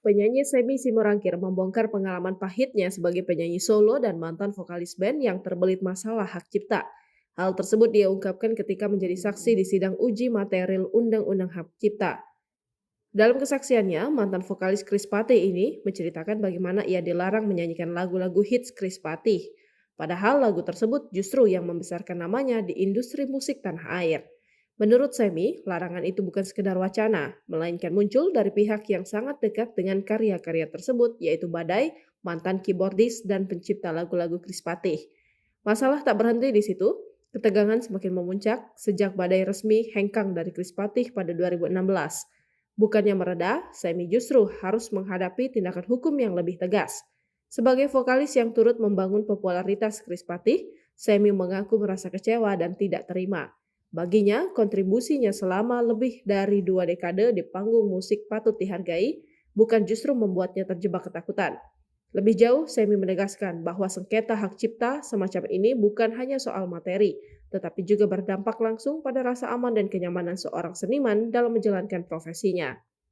Penyanyi Semi Simorangkir membongkar pengalaman pahitnya sebagai penyanyi solo dan mantan vokalis band yang terbelit masalah hak cipta. Hal tersebut dia ungkapkan ketika menjadi saksi di sidang uji material Undang-Undang Hak Cipta. Dalam kesaksiannya, mantan vokalis Chris Patih ini menceritakan bagaimana ia dilarang menyanyikan lagu-lagu hits Chris Patih. Padahal lagu tersebut justru yang membesarkan namanya di industri musik tanah air. Menurut Semi, larangan itu bukan sekedar wacana, melainkan muncul dari pihak yang sangat dekat dengan karya-karya tersebut, yaitu Badai, mantan keyboardis dan pencipta lagu-lagu Chris Patih. Masalah tak berhenti di situ, ketegangan semakin memuncak sejak Badai resmi hengkang dari Chris Patih pada 2016. Bukannya mereda, Semi justru harus menghadapi tindakan hukum yang lebih tegas. Sebagai vokalis yang turut membangun popularitas Chris Patih, Semi mengaku merasa kecewa dan tidak terima. Baginya, kontribusinya selama lebih dari 2 dekade di panggung musik patut dihargai, bukan justru membuatnya terjebak ketakutan. Lebih jauh, Semi menegaskan bahwa sengketa hak cipta semacam ini bukan hanya soal materi, tetapi juga berdampak langsung pada rasa aman dan kenyamanan seorang seniman dalam menjalankan profesinya.